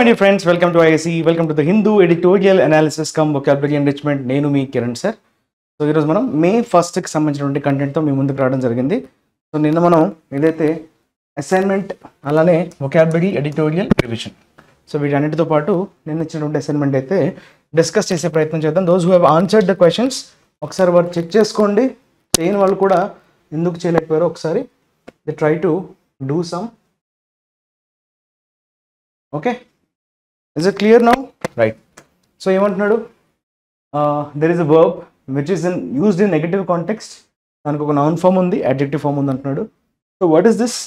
my dear friends, welcome to ISE. Welcome to the Hindu editorial analysis cum vocabulary enrichment. నేను మీ Kiran sir. So ఈరోజు మనం మే 1కి సంబంధించినటువంటి కంటెంట్తో మీ ముందుకు రావడం జరిగింది. సో నిన్న మనం ఏదైతే అసైన్మెంట్ అలానే vocabulary ఎడిటోరియల్ రివిజన్, సో వీటన్నిటితో పాటు నిన్న ఇచ్చినటువంటి అసైన్మెంట్ అయితే డిస్కస్ చేసే ప్రయత్నం చేద్దాం. Those who have answered the questions ఒకసారి వారు చెక్ చేసుకోండి. చేయని వాళ్ళు కూడా ఎందుకు చేయలేకపోయారో ఒకసారి they try to do some. Okay, is it clear now? Right. So ఏమంటున్నాడు, there is a verb which is used in negative context. దానికి ఒక నౌన్ ఫామ్ ఉంది, అడ్జెక్టివ్ ఫామ్ ఉంది అంటున్నాడు. So what is this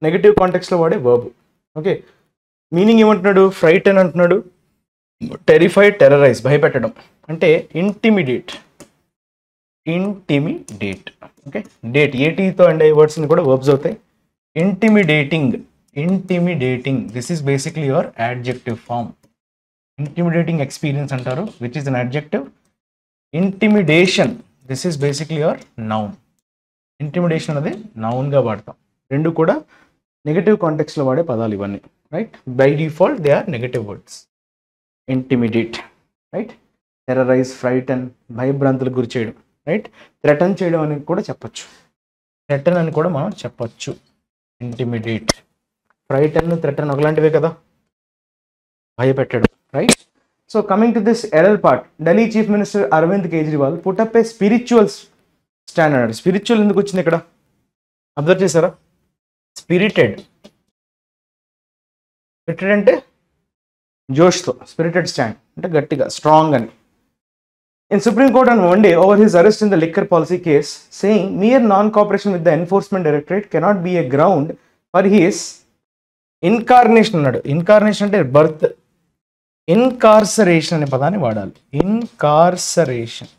negative కాంటెక్స్లో వాడే verb? Okay, meaning ఏమంటున్నాడు? ఫ్రైటన్ అంటున్నాడు, టెరిఫైడ్, టెర్రరైజ్, భయపెట్టడం, అంటే ఇంటిమిడేట్. ఓకే, డేట్ ఏటీతో అండ్ ఏ వర్డ్స్ని కూడా వర్బ్స్ అవుతాయి. Intimidating, this is basically your adjective form. Intimidating experience antaru, which is an adjective. Intimidation, this is basically your noun. Intimidation ade noun ga vaadtam. Rendu kuda negative context lo vaade padalu ivanni, right? By default they are negative words. Intimidate, right? Terrorize, frighten, భయభ్రాంతులకు గురి చేయడం, right? Threaten చేయడం అని కూడా చెప్పొచ్చు. Threaten అని కూడా మనం చెప్పొచ్చు. Intimidate, ఫ్రైటన్, థ్రెటన్ ఒకలాంటివే కదా, భయపెట్టడం, right? So coming to this error part, Delhi chief minister Arvind Kejriwal put up a spiritual stand అన్నాడు. స్పిరిచువల్ ఎందుకు వచ్చింది ఇక్కడ? అబ్జర్వ్ చేశారా? స్పిరిటెడ్ అంటే జోష్తో, స్పిరిటెడ్ స్టాండ్ అంటే గట్టిగా, స్ట్రాంగ్ అని. In supreme court on Monday over his arrest in the liquor policy case, saying mere non-cooperation with the enforcement directorate cannot be a ground for his incarnation అన్నాడు. Incarnation అంటే birth. Incarceration అనే పదాన్ని వాడాలి. Incarceration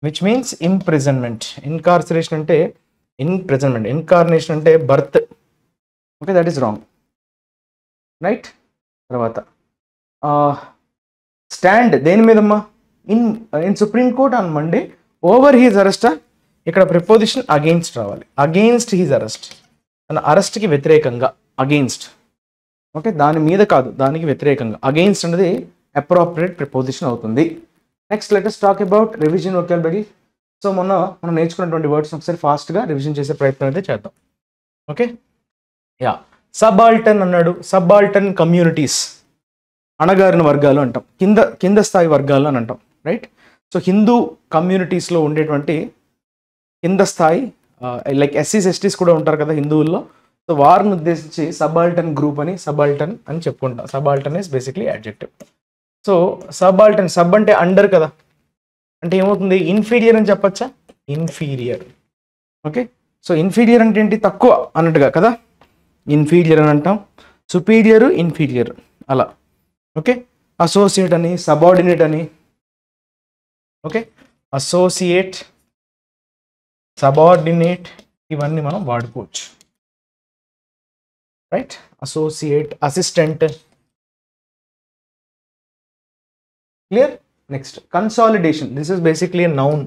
which means imprisonment. Incarceration అంటే imprisonment, incarnation అంటే birth. Okay, that is wrong, right? తర్వాత stand దేని మీదమ్మా? In supreme court on Monday over his arrest. ఇక్కడ ప్రిపోజిషన్ అగెయిన్స్ట్ రావాలి. అగెయిన్స్ట్ హీజ్ అరెస్ట్, తన అరెస్ట్కి వ్యతిరేకంగా, అగెయిన్స్ట్. ఓకే, దాని మీద కాదు, దానికి వ్యతిరేకంగా. అగెయిన్స్ట్ అనేది అప్రోప్రియేట్ ప్రిపోజిషన్ అవుతుంది. Next let us talk about revision vocabulary. So మొన్న మనం నేర్చుకున్నటువంటి వర్డ్స్ ఒకసారి ఫాస్ట్గా రివిజన్ చేసే ప్రయత్నం అయితే చేద్దాం. ఓకే, యా, సబాల్టన్ అన్నాడు. సబాల్టన్ కమ్యూనిటీస్, అణగారిన వర్గాలు అంటాం, కింద స్థాయి వర్గాలు అని అంటాం, రైట్? సో హిందూ కమ్యూనిటీస్లో ఉండేటువంటి కింద స్థాయి, లైక్ ఎస్సీస్ ఎస్టీస్ కూడా ఉంటారు కదా హిందువుల్లో. సో వారిని ఉద్దేశించి సబాల్టన్ గ్రూప్ అని, సబాల్టన్ అని చెప్పుకుంటాం. Subaltern is basically adjective. So subaltern, sub అంటే అండర్ కదా, అంటే ఏమవుతుంది? ఇన్ఫీరియర్ అని చెప్పచ్చా? ఇన్ఫీరియర్. ఓకే, సో ఇన్ఫీరియర్ అంటే ఏంటి? తక్కువ అన్నట్టుగా కదా, ఇన్ఫీరియర్ అని అంటాం. సుపీరియర్, ఇన్ఫీరియర్ అలా. ఓకే, అసోసియేట్ అని, సబార్డినేట్ అని. ఓకే, అసోసియేట్, సబార్డినేట్ ఇవన్నీ మనం వాడుకోవచ్చు, right? Associate, assistant, clear? Next consolidation, this is basically noun.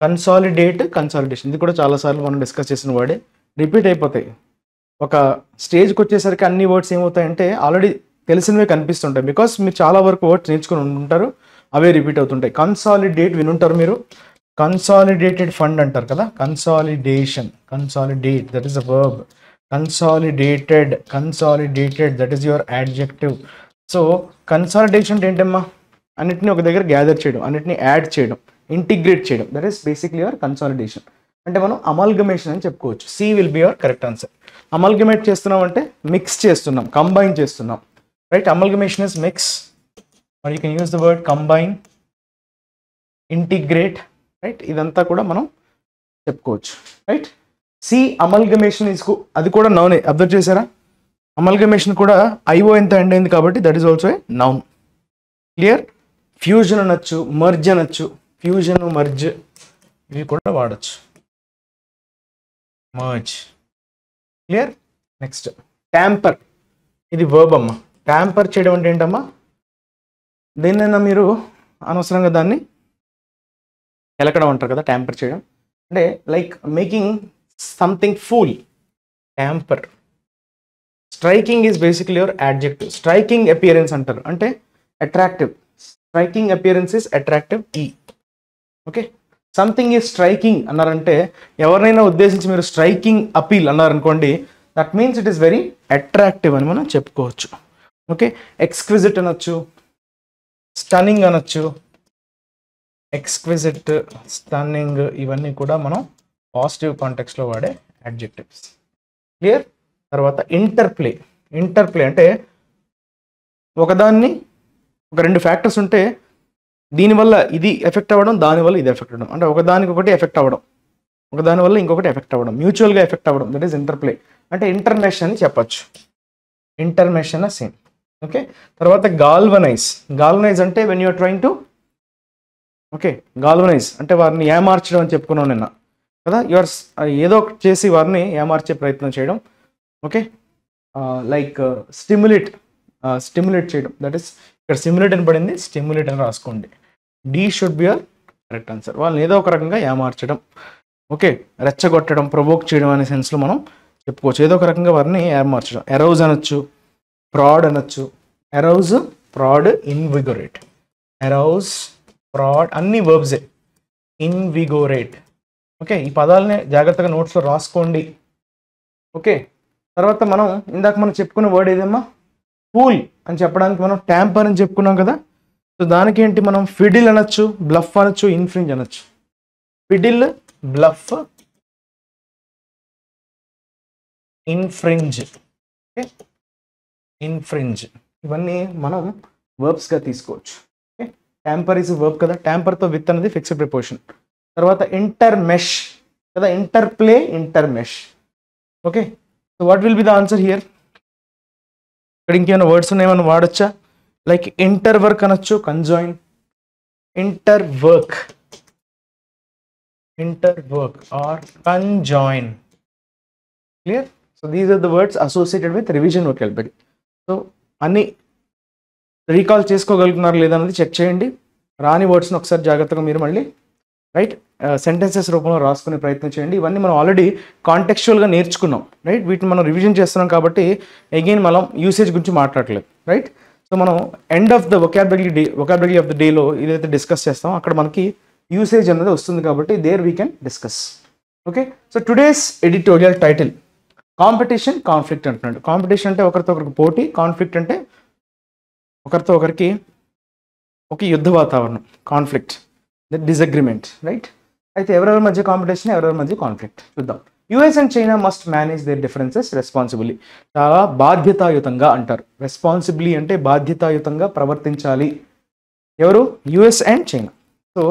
Consolidation ఇది కూడా చాలాసార్లు మనం డిస్కస్ చేసిన వర్డే, రిపీట్ అయిపోతాయి. ఒక స్టేజ్కి వచ్చేసరికి అన్ని వర్డ్స్ ఏమవుతాయంటే ఆల్రెడీ తెలిసినవే కనిపిస్తుంటాయి, బికాస్ మీరు చాలా వరకు వర్డ్స్ నేర్చుకుని ఉంటారు, అవే రిపీట్ అవుతుంటాయి. కన్సాలిడేట్ వినుంటారు మీరు, కన్సాలిడేటెడ్ ఫండ్ అంటారు కదా, consolidation, consolidate that is a verb. Consolidated that is your adjective. So consolidation అంటే ఏంటమ్మా? అన్నిటిని ఒక దగ్గర గ్యాదర్ చేయడం, అన్నిటిని యాడ్ చేయడం, ఇంటిగ్రేట్ చేయడం, that is basically your consolidation. అంటే మనం అమల్గమేషన్ అని చెప్పుకోవచ్చు. C will be your correct answer. Amalgamate చేస్తున్నాం అంటే మిక్స్ చేస్తున్నాం, కంబైన్ చేస్తున్నాం, right? Amalgamation is mix, or you can use the word combine, integrate, right? ఇదంతా కూడా మనం చెప్పుకోవచ్చు, రైట్? సి అమల్గమేషన్ ఇస్, అది కూడా నౌనే. అబ్జర్వ్ చేశారా? అమల్గమేషన్ కూడా ఐఓ ఎంత ఎండ్ అయింది కాబట్టి that is also a noun. Clear? Fusion అనొచ్చు, మర్జ్ అనొచ్చు. ఫ్యూజన్, మర్జ్ ఇవి కూడా వాడచ్చు. Merge, clear? నెక్స్ట్ ట్యాంపర్, ఇది వర్బ్ అమ్మా. ట్యాంపర్ చేయడం అంటే ఏంటమ్మా? దేన్నైనా మీరు అనవసరంగా దాన్ని ఎలకడం అంటారు కదా, ట్యాంపర్ చేయడం అంటే like making something fool. Tamper, striking is basically your adjective. Striking appearance అంటారు, అంటే attractive. Striking appearance is attractive ఈ. ఓకే, సంథింగ్ ఈజ్ స్ట్రైకింగ్ అన్నారంటే ఎవరినైనా ఉద్దేశించి మీరు స్ట్రైకింగ్ అపీల్ అన్నారనుకోండి, that means it is very attractive అని మనం చెప్పుకోవచ్చు. ఓకే, ఎక్స్క్విజిట్ అనొచ్చు, స్టన్నింగ్ అనొచ్చు. ఎక్స్క్విజిట్, స్టన్నింగ్ ఇవన్నీ కూడా మనం పాజిటివ్ కాంటెక్స్లో వాడే అడ్జెక్టివ్స్. క్లియర్? తర్వాత ఇంటర్ప్లే. ఇంటర్ప్లే అంటే ఒకదాన్ని ఒక రెండు ఫ్యాక్టర్స్ ఉంటే దీనివల్ల ఇది ఎఫెక్ట్ అవ్వడం, దానివల్ల ఇది ఎఫెక్ట్ అవ్వడం, అంటే ఒకదానికి ఒకటి ఎఫెక్ట్ అవ్వడం, ఒకదానివల్ల ఇంకొకటి ఎఫెక్ట్ అవ్వడం, మ్యూచువల్గా ఎఫెక్ట్ అవ్వడం, దట్ ఈస్ ఇంటర్ప్లే. అంటే ఇంటర్మెష్ అని చెప్పచ్చు. ఇంటర్మెష్ అన్న సేమ్. ఓకే, తర్వాత గాల్వనైజ్. గాల్వనైజ్ అంటే when you are trying to, okay, galvanise అంటే వారిని ఏమార్చడం అని చెప్పుకున్నాం నిన్న కదా. యువర్ ఏదో ఒకటి చేసి వారిని ఏమార్చే ప్రయత్నం చేయడం. ఓకే, లైక్ స్టిమ్యులేట్ చేయడం, దట్ ఈస్ ఇక్కడ స్టిమ్యులేట్ అని పడింది, స్టిమ్యులేట్ అని రాసుకోండి. D should be your correct answer. వాళ్ళని ఏదో ఒక రకంగా ఏమార్చడం, ఓకే, రెచ్చగొట్టడం, ప్రొవోక్ చేయడం అనే సెన్స్లో మనం చెప్పుకోవచ్చు. ఏదో ఒక రకంగా వారిని ఏమార్చడం. ఎరౌజ్ అనొచ్చు, ప్రాడ్ అనొచ్చు. ఎరౌజ్, ప్రాడ్, ఇన్విగోరేట్. ఎరౌజ్, ప్రాడ్ అన్ని వర్బ్సే. ఇన్విగోరేట్. ఓకే, ఈ పదాలని జాగ్రత్తగా నోట్స్లో రాసుకోండి. ఓకే, తర్వాత మనం ఇందాక మనం చెప్పుకున్న వర్డ్ ఏదమ్మా, ఫూల్ అని చెప్పడానికి మనం ట్యాంపర్ అని చెప్పుకున్నాం కదా. సో దానికి ఏంటి, మనం ఫిడిల్ అనొచ్చు, బ్లఫ్ అనొచ్చు, ఇన్ఫ్రింజ్ అనొచ్చు. Fiddle, bluff, infringe. Okay, infringe ఇవన్నీ మనం వర్బ్స్గా తీసుకోవచ్చు. ఓకే, ట్యాంపర్ ఈజ్ వర్బ్ కదా, ట్యాంపర్తో విత్ అనేది ఫిక్స్డ్ ప్రిపోజిషన్. తర్వాత ఇంటర్మెష్ కదా, interplay, intermesh. Okay, so what will be the answer here? ఇక్కడ ఇంకేమైనా వర్డ్స్ ఉన్నాయేమైనా వాడచ్చా? లైక్ ఇంటర్ వర్క్ అనొచ్చు, conjoin. Interwork, interwork or conjoin. Clear? So these are the words associated with revision vocabulary. So అన్ని recall చేసుకోగలుగుతున్నారు లేదా అనేది check చేయండి. రాని వర్డ్స్ని ఒకసారి జాగ్రత్తగా మీరు మళ్ళీ రైట్ సెంటెన్సెస్ రూపంలో రాసుకునే ప్రయత్నం చేయండి. ఇవన్నీ మనం ఆల్రెడీ కాంటెక్చువల్గా నేర్చుకున్నాం, రైట్? వీటిని మనం రివిజన్ చేస్తున్నాం కాబట్టి అగైన్ మనం యూసేజ్ గురించి మాట్లాడలేదు, రైట్? సో మనం end of the vocabulary of the డేలో ఏదైతే డిస్కస్ చేస్తామో అక్కడ మనకి యూసేజ్ అనేది వస్తుంది కాబట్టి there we can discuss. Okay, so today's editorial title competition, conflict అంటున్నాడు. కాంపిటీషన్ అంటే ఒకరితో ఒకరికి పోటీ, కాన్ఫ్లిక్ట్ అంటే ఒకరితో ఒకరికి ఒక యుద్ధ వాతావరణం, కాన్ఫ్లిక్ట్, డిసగ్రిమెంట్, రైట్? అయితే ఎవరెవరి మధ్య కాంపిటీషన్, ఎవరెవరి మధ్య కాన్ఫ్లిక్ట్ చూద్దాం. US and China must manage their differences responsibly. చాలా బాధ్యతాయుతంగా అంటారు. రెస్పాన్సిబిలీ అంటే బాధ్యతాయుతంగా ప్రవర్తించాలి. ఎవరు? US and China. సో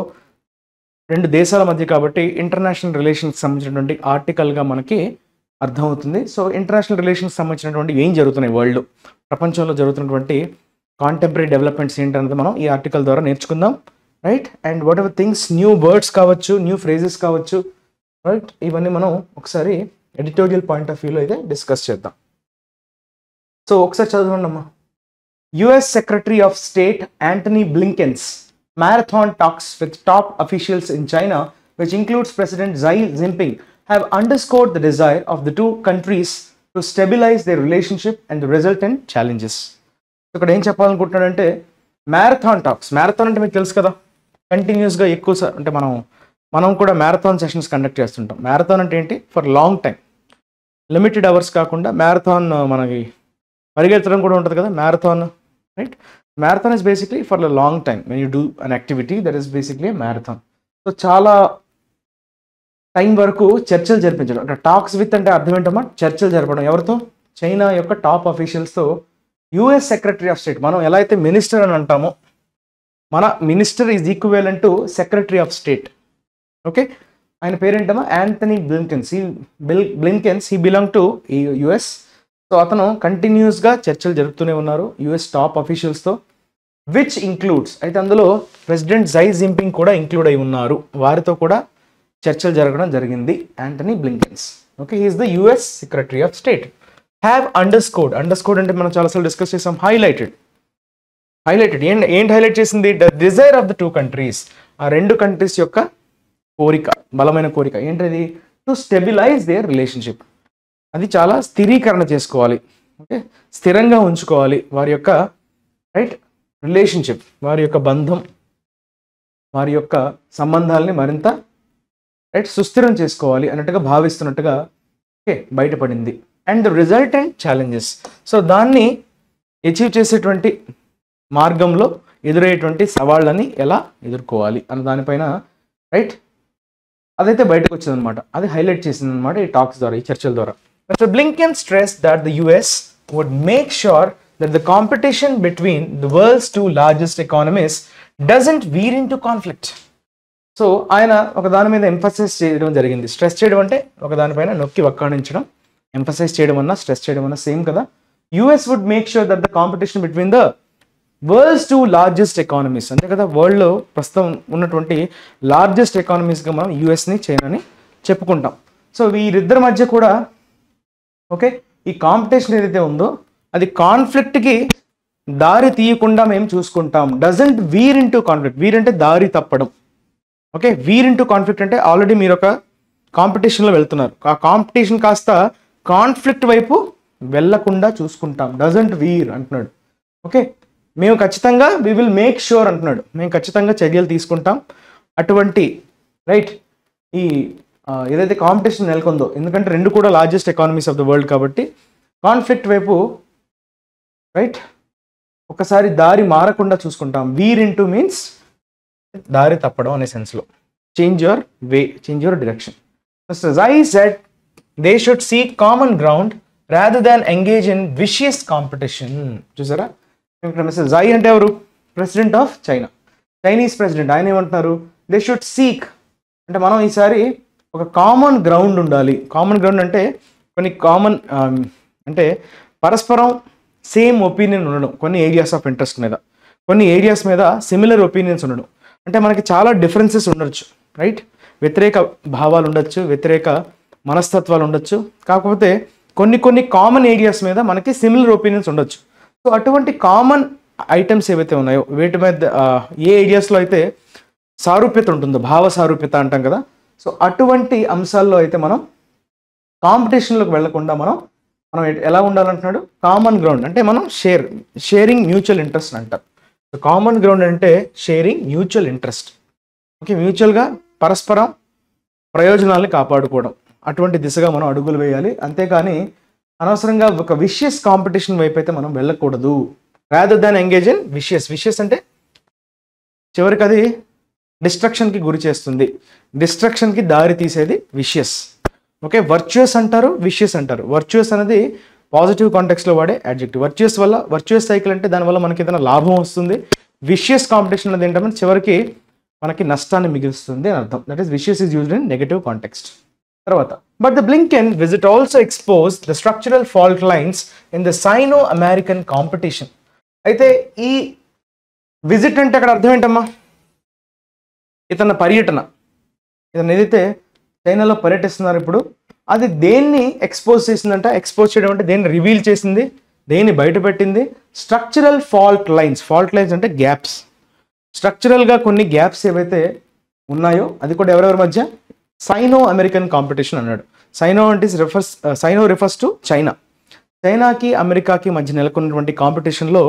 రెండు దేశాల మధ్య కాబట్టి ఇంటర్నేషనల్ రిలేషన్స్కి సంబంధించినటువంటి ఆర్టికల్గా మనకి అర్థమవుతుంది. సో ఇంటర్నేషనల్ రిలేషన్స్కి సంబంధించినటువంటి ఏం జరుగుతున్నాయి వరల్డ్లో, ప్రపంచంలో జరుగుతున్నటువంటి కాంటెంపరీ డెవలప్మెంట్స్ ఏంటన్నది మనం ఈ ఆర్టికల్ ద్వారా నేర్చుకుందాం, right? And what ever things, new words కావచ్చు, న్యూ ఫ్రేజెస్ కావచ్చు, రైట్? ఇవన్నీ మనం ఒకసారి ఎడిటోరియల్ పాయింట్ ఆఫ్ వ్యూలో అయితే డిస్కస్ చేద్దాం. సో ఒకసారి చదవండి అమ్మా. US secretary of state Antony Blinken's marathon talks with top officials in China, which includes President Xi Jinping, have underscored the desire of the two countries to stabilize their relationship and the resultant challenges. ఇక్కడ ఏం చెప్పాలనుకుంటున్నాడంటే marathon talks. Marathon అంటే మీకు తెలుసు కదా, కంటిన్యూస్గా ఎక్కువ అంటే మనం కూడా మ్యారథాన్ సెషన్స్ కండక్ట్ చేస్తుంటాం. మ్యారథాన్ అంటే ఏంటి? For long time, limited hours కాకుండా మ్యారథాన్ మనకి పరిగెత్తడం కూడా ఉంటుంది కదా marathon, right? Marathon is basically for a long time. When you do an activity, that is basically a marathon. So చాలా టైం వరకు చర్చలు జరిపించడం. అంటే టాక్స్ విత్ అంటే అర్థం ఏంటమ్మా? చర్చలు జరపడం. ఎవరితో? చైనా యొక్క టాప్ అఫీషియల్స్తో. యుఎస్ సెక్రటరీ ఆఫ్ స్టేట్, మనం ఎలా అయితే మినిస్టర్ అని అంటామో, మన minister is equivalent to secretary of state. Okay, ఆయన పేరేంటమ్మా? Antony Blinken's. He belong to US. So అతను కంటిన్యూస్గా చర్చలు జరుపుతూనే ఉన్నారు యుఎస్ టాప్ అఫీషియల్స్తో, విచ్ ఇంక్లూడ్స్, అయితే అందులో ప్రెసిడెంట్ జై జింపింగ్ కూడా ఇంక్లూడ్ అయి ఉన్నారు. వారితో కూడా చర్చలు జరగడం జరిగింది Antony Blinken's. Okay, he is the US secretary of state. Have underscored అంటే మనం చాలాసార్లు డిస్కస్ చేసాం. హైలైటెడ్ ఏంటి హైలైట్ చేసింది? The desire of the two countries, ఆ రెండు కంట్రీస్ యొక్క కోరిక, బలమైన కోరిక ఏంటది? To stabilise their relationship. అది చాలా స్థిరీకరణ చేసుకోవాలి. ఓకే, స్థిరంగా ఉంచుకోవాలి వారి యొక్క రైట్ రిలేషన్షిప్, వారి యొక్క బంధం, వారి యొక్క సంబంధాలని మరింత రైట్ సుస్థిరం చేసుకోవాలి అన్నట్టుగా భావిస్తున్నట్టుగా ఓకే బయటపడింది. And the resultant challenges, so దాన్ని అచీవ్ చేసేటువంటి మార్గంలో ఎదురయ్యేటువంటి సవాళ్ళని ఎలా ఎదుర్కోవాలి అన్న దానిపైన రైట్ అదైతే బయటకు వచ్చిందనమాట. అది హైలైట్ చేసిందనమాట ఈ టాక్స్ ద్వారా, ఈ చర్చల ద్వారా. Mr. Blinken stressed that the US would make sure that the competition between the world's two largest economies doesn't veer into conflict. So ఆయన ఒక దాని మీద ఎంఫసైజ్ చేయడం జరిగింది. స్ట్రెస్ చేయడం అంటే ఒక దానిపైన నొక్కి వక్కాణించడం, ఎంఫసైజ్ చేయడం అన్నా స్ట్రెస్ చేయడం అన్నా సేమ్ కదా. US would make sure that the competition between the world's two largest economies, అంతే కదా, వరల్డ్లో ప్రస్తుతం ఉన్నటువంటి లార్జెస్ట్ ఎకానమీస్గా మనం యుఎస్ని చైనాని చెప్పుకుంటాం. సో వీరిద్దరి మధ్య కూడా ఓకే ఈ కాంపిటీషన్ ఏదైతే ఉందో అది కాన్ఫ్లిక్ట్కి దారి తీయకుండా మేము చూసుకుంటాం. డజంట్ వీర్ ఇంటూ కాన్ఫ్లిక్ట్, వీర్ అంటే దారి తప్పడం. ఓకే, వీర్ ఇంటూ కాన్ఫ్లిక్ట్ అంటే ఆల్రెడీ మీరు ఒక కాంపిటీషన్లో వెళ్తున్నారు, ఆ కాంపిటీషన్ కాస్త కాన్ఫ్లిక్ట్ వైపు వెళ్ళకుండా చూసుకుంటాం. డజంట్ వీర్ అంటున్నాడు. ఓకే, మేము ఖచ్చితంగా వి విల్ మేక్ ష్యూర్ అంటున్నాడు, మేము ఖచ్చితంగా చర్యలు తీసుకుంటాం అటువంటి రైట్ ఈ ఏదైతే కాంపిటీషన్ నెలకొందో, ఎందుకంటే రెండు కూడా largest economies of the world కాబట్టి కాన్ఫ్లిక్ట్ వైపు రైట్ ఒకసారి దారి మారకుండా చూసుకుంటాం. వీర్ ఇంటూ మీన్స్ దారి తప్పడం అనే సెన్స్లో, change your way, change your direction. Zai said they should seek common ground rather than engage in vicious competition. చూసారా, మిస్టర్ జై అంటే ఎవరు? President of China, Chinese president. ఆయన ఏమంటున్నారు? దే షుడ్ సీక్ అంటే మనం ఈసారి ఒక కామన్ గ్రౌండ్ ఉండాలి. కామన్ గ్రౌండ్ అంటే కొన్ని కామన్ అంటే పరస్పరం సేమ్ ఒపీనియన్ ఉండడం, కొన్ని ఏరియాస్ ఆఫ్ ఇంట్రెస్ట్ మీద, కొన్ని ఏరియాస్ మీద సిమిలర్ ఒపీనియన్స్ ఉండడం. అంటే మనకి చాలా డిఫరెన్సెస్ ఉండొచ్చు రైట్, వ్యతిరేక భావాలు ఉండొచ్చు, వ్యతిరేక మనస్తత్వాలు ఉండొచ్చు, కాకపోతే కొన్ని కామన్ ఏరియాస్ మీద మనకి సిమిలర్ ఒపీనియన్స్ ఉండొచ్చు. సో అటువంటి కామన్ ఐటమ్స్ ఏవైతే ఉన్నాయో వీటి మీద ఏ ఏరియాస్లో అయితే సారూప్యత ఉంటుందో, భావ సారూప్యత అంటాం కదా, సో అటువంటి అంశాల్లో అయితే మనం కాంపిటీషన్లోకి వెళ్లకుండా మనం ఎలా ఉండాలంటున్నాడు? కామన్ గ్రౌండ్ అంటే మనం షేరింగ్ మ్యూచువల్ ఇంట్రెస్ట్ అంటారు. కామన్ గ్రౌండ్ అంటే షేరింగ్ మ్యూచువల్ ఇంట్రెస్ట్. ఓకే, మ్యూచువల్గా పరస్పరం ప్రయోజనాల్ని కాపాడుకోవడం, అటువంటి దిశగా మనం అడుగులు వేయాలి. అంతేకాని అనవసరంగా ఒక విషియస్ కాంపిటీషన్ వైపు అయితే మనం వెళ్ళకూడదు. Rather than engage in vicious అంటే చివరికి అది డిస్ట్రక్షన్కి గురి చేస్తుంది, డిస్ట్రక్షన్కి దారి తీసేది విషియస్. ఓకే, వర్చువస్ అంటారు, విషియస్ అంటారు. వర్చువస్ అనేది పాజిటివ్ కాంటెక్స్లో వాడే అడ్జెక్టివ్. వర్చువస్ సైకిల్ అంటే దానివల్ల మనకి ఏదైనా లాభం వస్తుంది. విషియస్ కాంపిటీషన్ అనేది ఏంటంటే చివరికి మనకి నష్టాన్ని మిగులుస్తుంది అని అర్థం. That is vicious is used in negative context. తర్వాత but the Blinken visit also expose the structural fault lines in the Sino American competition. అయితే ఈ విజిట్ అంటే అక్కడ అర్థం ఏంటమ్మా? ఇతని పర్యటన, ఇతను ఏదైతే చైనాలో పర్యటిస్తున్నారు ఇప్పుడు, అది దేన్ని ఎక్స్పోజ్ చేసిందంట? ఎక్స్పోజ్ చేయడం అంటే దేన్ని రివీల్ చేసింది, దేన్ని బయటపెట్టింది? స్ట్రక్చరల్ ఫాల్ట్ లైన్స్ అంటే గ్యాప్స్. స్ట్రక్చరల్గా కొన్ని గ్యాప్స్ ఏవైతే ఉన్నాయో అది కూడా ఎవరెవరి మధ్య? సైనో అమెరికన్ కాంపిటీషన్ అన్నాడు. సైనో రిఫర్స్ టు చైనాకి అమెరికాకి మధ్య నెలకొన్నటువంటి కాంపిటీషన్లో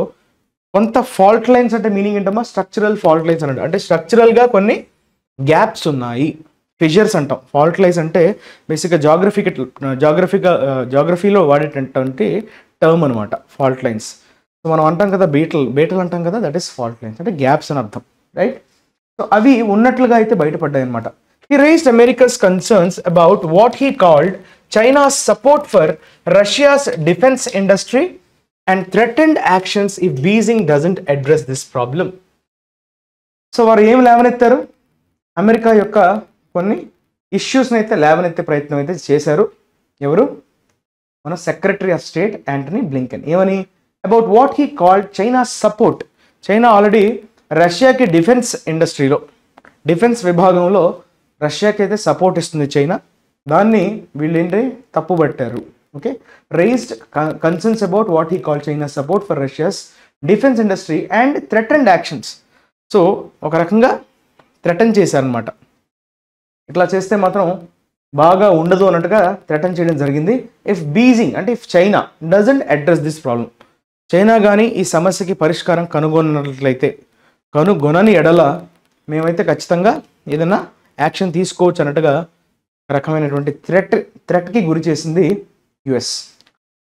కొంత ఫాల్ట్ లైన్స్ అంటే మీనింగ్ ఏంటమ్మా? స్ట్రక్చరల్ ఫాల్ట్ లైన్స్ అన్నాడు. అంటే స్ట్రక్చరల్గా కొన్ని గ్యాప్స్ ఉన్నాయి, ఫిజర్స్ అంటాం. ఫాల్ట్ లైన్స్ అంటే బేసిక్గా జాగ్రఫీలో వాడేటటువంటి టర్మ్ అనమాట ఫాల్ట్ లైన్స్. సో మనం అంటాం కదా బీటల్ అంటాం కదా, దట్ ఈస్ ఫాల్ట్ లైన్స్ అంటే గ్యాప్స్ అని అర్థం రైట్. సో అవి ఉన్నట్లుగా అయితే బయటపడ్డాయి అనమాట. He raised America's concerns about what he called China's support for Russia's defense industry and threatened actions if Beijing doesn't address this problem. So వారు ఏం లేవనెత్తారు? అమెరికా యొక్క కొన్ని ఇష్యూస్ని అయితే లేవనెత్తే ప్రయత్నం అయితే చేశారు. ఎవరు? మన secretary of state Antony Blinken. ఏమని? About what he called China's support. China already రష్యాకి డిఫెన్స్ ఇండస్ట్రీలో, డిఫెన్స్ విభాగంలో రష్యాకి అయితే సపోర్ట్ ఇస్తుంది చైనా. దాన్ని వీళ్ళు ఏంటి తప్పుబట్టారు. Okay, raised concerns about what he call China support for Russia's defence industry and threatened actions. So ఒక రకంగా థ్రెటన్ చేశారనమాట. ఇట్లా చేస్తే మాత్రం బాగా ఉండదు అన్నట్టుగా థ్రెటన్ చేయడం జరిగింది. ఇఫ్ బీజింగ్ అంటే if China doesn't address this problem, China కానీ ఈ సమస్యకి పరిష్కారం కనుగొనని ఎడల మేమైతే ఖచ్చితంగా ఏదైనా యాక్షన్ తీసుకోవచ్చు అన్నట్టుగా రకమైనటువంటి థ్రెట్కి గురి చేసింది US.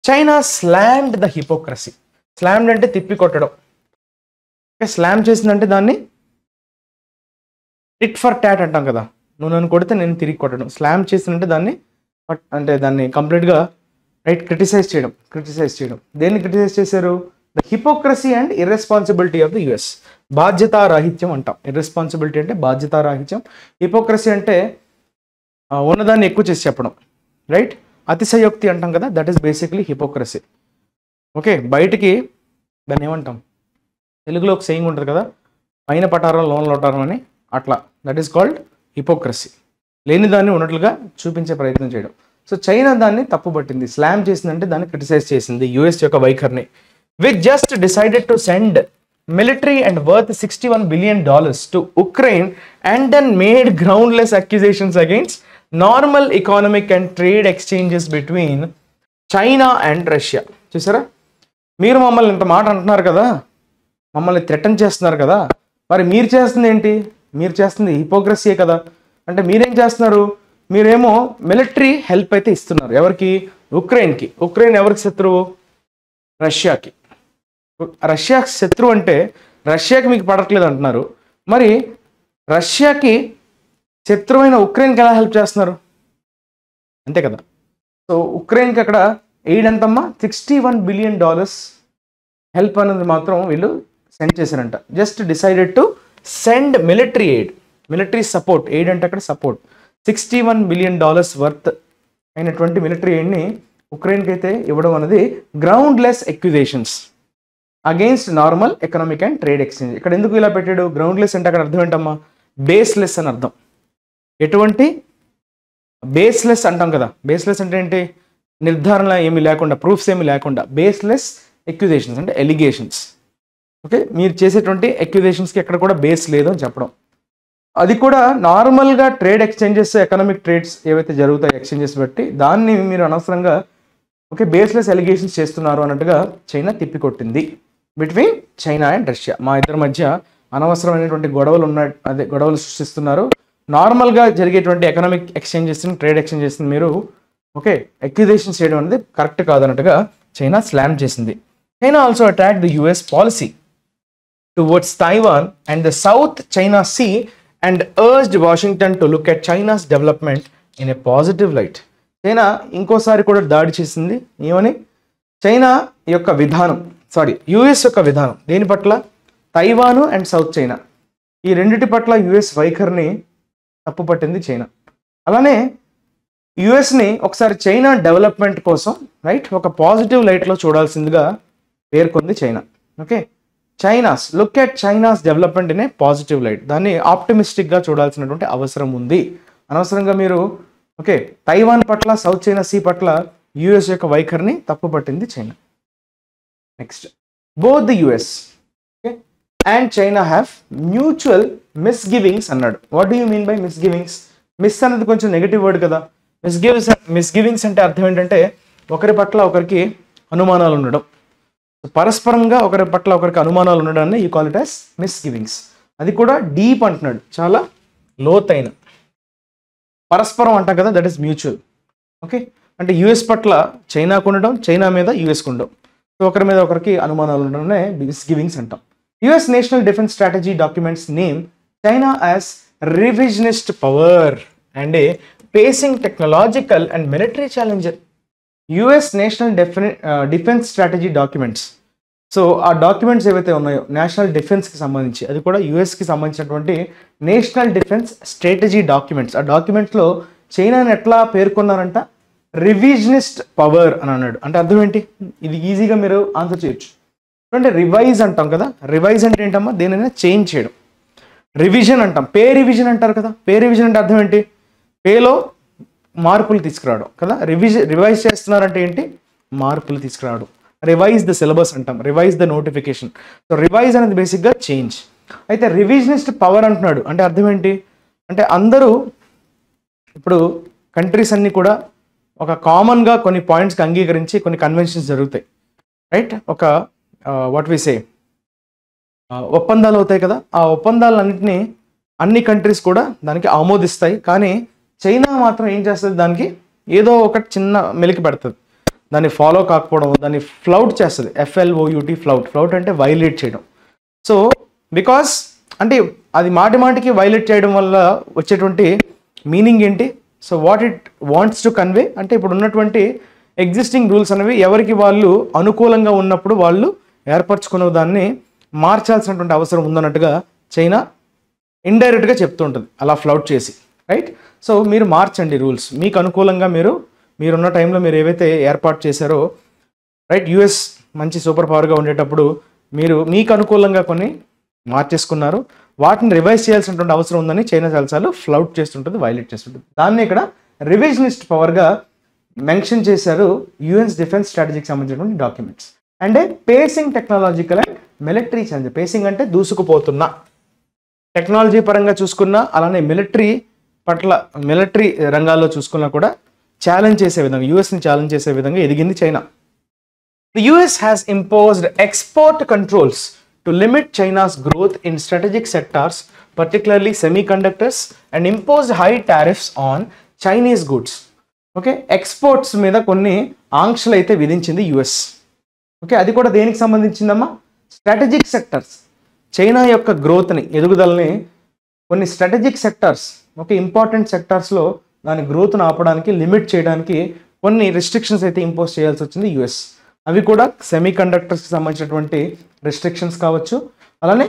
China slammed the hypocrisy. Slammed అంటే తిప్పి కొట్టడం. స్లామ్ చేసిందంటే దాన్ని టిట్ ఫర్ టాట్ అంటాం కదా, నువ్వు నన్ను కొడితే నేను తిరిగి కొట్టడం. స్లామ్ చేసిందంటే దాన్ని కంప్లీట్గా క్రిటిసైజ్ చేయడం. దేన్ని క్రిటిసైజ్ చేశారు? The hypocrisy and irresponsibility of the US. బాధ్యతారాహిత్యం అంటాం. ఇర్రెస్పాన్సిబిలిటీ అంటే బాధ్యతారాహిత్యం, హిపోక్రసీ అంటే ఉన్నదాన్ని ఎక్కువ చేసి చెప్పడం, రైట్? అతిశయోక్తి అంటాం కదా, that is basically hypocrisy. Okay, బయటికి దాన్ని ఏమంటాం? తెలుగులో ఒక సేయింగ్ ఉంటుంది కదా, పైన పటారం లోన్ లోటారం అని, అట్లా. That is called hypocrisy. లేని దాన్ని ఉన్నట్లుగా చూపించే ప్రయత్నం చేయడం. సో చైనా దాన్ని తప్పుపట్టింది, స్లామ్ చేసిందంటే దాన్ని క్రిటిసైజ్ చేసింది యుఎస్ యొక్క వైఖరిని. Which just decided to send military and worth $61 billion to Ukraine and then made groundless accusations against normal economic and trade exchanges between China and Russia. చూసారా, మీరు మమ్మల్ని ఇంత మాట అంటున్నారు కదా, మమ్మల్ని థ్రెటన్ చేస్తున్నారు కదా, మరి మీరు చేస్తుంది ఏంటి? మీరు చేస్తుంది హిపోక్రసీయే కదా. అంటే మీరేం చేస్తున్నారు? మీరేమో మిలిటరీ హెల్ప్ అయితే ఇస్తున్నారు. ఎవరికి? ఉక్రెయిన్కి. ఉక్రెయిన్ ఎవరికి శత్రువు? రష్యాకి. రష్యాకి శత్రువు అంటే రష్యాకి మీకు పడట్లేదు అంటున్నారు, మరి రష్యాకి శత్రువైన ఉక్రెయిన్కి ఎలా హెల్ప్ చేస్తున్నారు? అంతే కదా. సో ఉక్రెయిన్కి అక్కడ ఎయిడ్ ఎంతమ్మా? $61 billion హెల్ప్ అనేది మాత్రం వీళ్ళు సెండ్ చేశారంట. Just decided to send military aid, military support. Aid అంటే అక్కడ సపోర్ట్. $61 billion వర్త్ అయినటువంటి మిలిటరీ ఎయిడ్ని ఉక్రెయిన్కి అయితే ఇవ్వడం అనేది గ్రౌండ్లెస్ accusations against normal economic and trade exchange. ఇక్కడ ఎందుకు ఇలా పెట్టాడు? గ్రౌండ్లెస్ అంటే అక్కడ అర్థం ఏంటమ్మా? బేస్లెస్ అని అర్థం. ఎటువంటి బేస్లెస్ అంటాం కదా, బేస్లెస్ అంటే ఏంటి? నిర్ధారణ ఏమి లేకుండా, ప్రూఫ్స్ ఏమి లేకుండా. బేస్లెస్ ఎక్యుజేషన్స్ అంటే ఎలిగేషన్స్. ఓకే, మీరు చేసేటువంటి ఎక్యుజేషన్స్కి ఎక్కడ కూడా బేస్ లేదు అని చెప్పడం. అది కూడా నార్మల్గా ట్రేడ్ ఎక్స్చేంజెస్, ఎకనామిక్ ట్రేడ్స్ ఏవైతే జరుగుతాయి ఎక్స్చేంజెస్ బట్టి, దాన్ని మీరు అనవసరంగా బేస్లెస్ ఎలిగేషన్స్ చేస్తున్నారు అన్నట్టుగా చైనా తిప్పికొట్టింది. బిట్వీన్ చైనా అండ్ రష్యా, మా ఇద్దరి మధ్య అనవసరమైనటువంటి గొడవలు సృష్టిస్తున్నారు. నార్మల్గా జరిగేటువంటి ఎకనామిక్ ఎక్స్చేంజెస్ని, ట్రేడ్ ఎక్స్చేంజెస్ని మీరు అక్యూజేషన్స్ చేయడం అనేది కరెక్ట్ కాదన్నట్టుగా చైనా స్లామ్ చేసింది. China also attacked the US policy towards Taiwan and the South China Sea and urged Washington to look at China's development in a positive light. China ఇంకోసారి కూడా దాడి చేసింది. ఏమని? చైనా యొక్క విధానం, యుఎస్ యొక్క విధానం దేని పట్ల? తైవాను అండ్ సౌత్ చైనా, ఈ రెండిటి పట్ల యుఎస్ వైఖరిని తప్పుపట్టింది చైనా. అలానే యుఎస్ని ఒకసారి చైనా డెవలప్మెంట్ కోసం ఒక పాజిటివ్ లైట్లో చూడాల్సిందిగా పేర్కొంది China. Okay, China's look at China's development in a positive light, దాన్ని ఆప్టిమిస్టిక్గా చూడాల్సినటువంటి అవసరం ఉంది. అనవసరంగా మీరు తైవాన్ పట్ల, సౌత్ చైనా సీ పట్ల యుఎస్ యొక్క వైఖరిని తప్పుపట్టింది China. Next, both the US and China have mutual misgivings అన్నాడు. What do you mean by misgivings? Mis అనేది కొంచెం నెగిటివ్ వర్డ్ కదా. మిస్గివింగ్స్ అంటే అర్థం ఏంటంటే ఒకరి పట్ల ఒకరికి అనుమానాలు ఉండడం, పరస్పరంగా ఒకరి పట్ల ఒకరికి అనుమానాలు ఉండడాన్ని యూ కాల్ ఇట్ యాస్ మిస్గివింగ్స్. అది కూడా డీప్ అంటున్నాడు, చాలా లోతైన. పరస్పరం అంటాం కదా, దట్ ఈస్ మ్యూచువల్. ఓకే, అంటే యుఎస్ పట్ల చైనాకు ఉండడం, చైనా మీద యుఎస్కు ఉండడం, సో ఒకరి మీద ఒకరికి అనుమానాలు ఉండడమే మిస్గివింగ్స్ అంటాం. US national defence strategy documents name China as revisionist power and A facing technological and military challenger. US national defence strategy documents, so ఆ డాక్యుమెంట్స్ ఏవైతే ఉన్నాయో నేషనల్ డిఫెన్స్కి సంబంధించి, అది కూడా యుఎస్కి సంబంధించినటువంటి నేషనల్ డిఫెన్స్ స్ట్రాటజీ డాక్యుమెంట్స్. ఆ డాక్యుమెంట్స్లో చైనాని ఎట్లా పేర్కొన్నారంట? రివిజనిస్ట్ పవర్ అని అన్నాడు. అంటే అర్థం ఏంటి? ఇది ఈజీగా మీరు ఆన్సర్ చేయొచ్చు. అంటే రివైజ్ అంటాం కదా, రివైజ్ అంటే ఏంటమ్మా? దేనైనా చేంజ్ చేయడం. రివిజన్ అంటాం, పే రివిజన్ అంటారు కదా. పే రివిజన్ అంటే అర్థం ఏంటి? పేలో మార్పులు తీసుకురావడం కదా. రివైజ్ చేస్తున్నారంటే ఏంటి? మార్పులు తీసుకురావడం. రివైజ్ ద సిలబస్ అంటాం, revise the notification. So revise అనేది బేసిక్గా చేంజ్. అయితే రివిజనిస్ట్ పవర్ అంటున్నాడు అంటే అర్థం ఏంటి? అంటే అందరూ ఇప్పుడు కంట్రీస్ అన్నీ కూడా ఒక కామన్గా కొన్ని పాయింట్స్కి అంగీకరించి కొన్ని కన్వెన్షన్స్ జరుగుతాయి, రైట్? ఒక వాట్ వి సే ఒప్పందాలు అవుతాయి కదా, ఆ ఒప్పందాలన్నింటినీ అన్ని కంట్రీస్ కూడా దానికి ఆమోదిస్తాయి. కానీ చైనా మాత్రం ఏం చేస్తుంది, దానికి ఏదో ఒకటి చిన్న మెలికి పెడుతుంది, దాన్ని ఫాలో కాకపోవడం, దాన్ని ఫ్లౌట్ చేస్తుంది. FLOUT, ఫ్లౌట్ అంటే వైలేట్ చేయడం. సో బికాస్ అంటే అది మాటికి వైలేట్ చేయడం వల్ల వచ్చేటువంటి మీనింగ్ ఏంటి? So what it wants to convey అంటే ఇప్పుడు ఉన్నటువంటి ఎగ్జిస్టింగ్ రూల్స్ అనేవి ఎవరికి వాళ్ళు అనుకూలంగా ఉన్నప్పుడు వాళ్ళు ఏర్పరచుకున్న దాన్ని మార్చాల్సినటువంటి అవసరం ఉందన్నట్టుగా చైనా ఇండైరెక్ట్గా చెప్తూ ఉంటుంది, అలా ఫ్లౌట్ చేసి, రైట్? సో మీరు మార్చండి రూల్స్ మీకు అనుకూలంగా, మీరున్న టైంలో మీరు ఏవైతే ఏర్పాటు చేశారో, రైట్? US మంచి సూపర్ పవర్గా ఉండేటప్పుడు మీరు మీకు అనుకూలంగా కొన్ని మార్చేసుకున్నారు, వాటిని రివైజ్ చేయాల్సినటువంటి అవసరం ఉందని చైనా చాలాసార్లు ఫ్లౌట్ చేస్తుంటుంది, వైలేట్ చేస్తుంటుంది. దాన్ని ఇక్కడ రివిజనిస్ట్ పవర్గా మెన్షన్ చేశారు యుఎన్స్ డిఫెన్స్ స్ట్రాటజీకి సంబంధించినటువంటి డాక్యుమెంట్స్. అంటే facing technological and military challenge. Facing అంటే దూసుకుపోతున్న, టెక్నాలజీ పరంగా చూసుకున్నా, అలానే మిలిటరీ రంగాల్లో చూసుకున్నా కూడా ఛాలెంజ్ చేసే విధంగా, యుఎస్ని ఛాలెంజ్ చేసే విధంగా ఎదిగింది China. The US has imposed export controls to limit China's growth in strategic sectors, particularly semiconductors, and imposed high tariffs on Chinese goods. Okay, exports మీద కొన్ని ఆంక్షలు అయితే విధించింది US. ఓకే, అది కూడా దేనికి సంబంధించిందమ్మా? Strategic sectors. చైనా యొక్క గ్రోత్ని, ఎదుగుదలని కొన్ని స్ట్రాటజిక్ సెక్టర్స్, ఓకే, ఇంపార్టెంట్ సెక్టార్స్లో దాని గ్రోత్ను ఆపడానికి, లిమిట్ చేయడానికి కొన్ని రిస్ట్రిక్షన్స్ అయితే ఇంపోజ్ చేయాల్సి వచ్చింది US. అవి కూడా సెమీ కండక్టర్స్కి సంబంధించినటువంటి రిస్ట్రిక్షన్స్ కావచ్చు, అలానే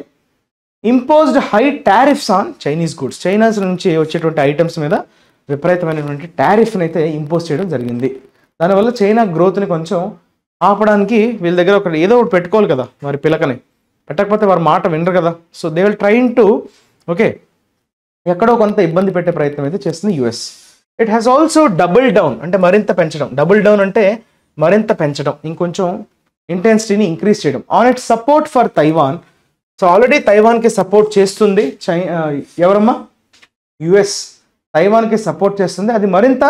imposed high tariffs on Chinese goods. China's నుంచి వచ్చేటువంటి ఐటమ్స్ మీద విపరీతమైనటువంటి టారిఫ్ని అయితే ఇంపోజ్ చేయడం జరిగింది. దానివల్ల చైనా గ్రోత్ని కొంచెం ఆపడానికి వీళ్ళ దగ్గర ఏదో ఒకటి పెట్టుకోవాలి కదా, వారి పిలకని పెట్టకపోతే వారి మాట వినరు కదా. So they will train to, okay, ఎక్కడో కొంత ఇబ్బంది పెట్టే ప్రయత్నం అయితే చేస్తుంది US. It has also double down అంటే మరింత పెంచడం. డబుల్ డౌన్ అంటే మరింత పెంచడం, ఇంకొంచెం ఇంటెన్సిటీని ఇంక్రీజ్ చేయడం. On it support for Taiwan. So already తైవాన్కి సపోర్ట్ చేస్తుంది ఎవరమ్మా? US తైవాన్కి సపోర్ట్ చేస్తుంది, అది మరింత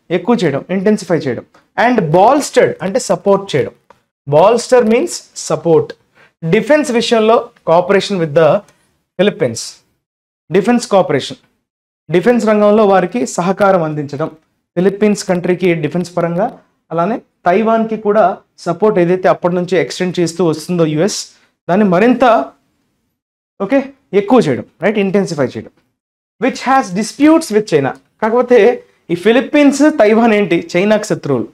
ఎక్కువ చేయడం, ఇంటెన్సిఫై చేయడం. అండ్ బాల్స్టర్డ్ అంటే సపోర్ట్ చేయడం. Bolster means support. డిఫెన్స్ విషయంలో cooperation with the Philippines. Defence cooperation, defence రంగంలో వారికి సహకారం అందించడం, ఫిలిప్పీన్స్ కంట్రీకి డిఫెన్స్ పరంగా, అలానే తైవాన్కి కూడా సపోర్ట్ ఏదైతే అప్పటి నుంచి ఎక్స్టెండ్ చేస్తూ వస్తుందో US, దాన్ని మరింత, ఓకే, ఎక్కువ చేయడం, రైట్, ఇంటెన్సిఫై చేయడం. Which has disputes with China. కాకపోతే ఈ ఫిలిప్పీన్స్, తైవాన్ ఏంటి? చైనాకి శత్రువులు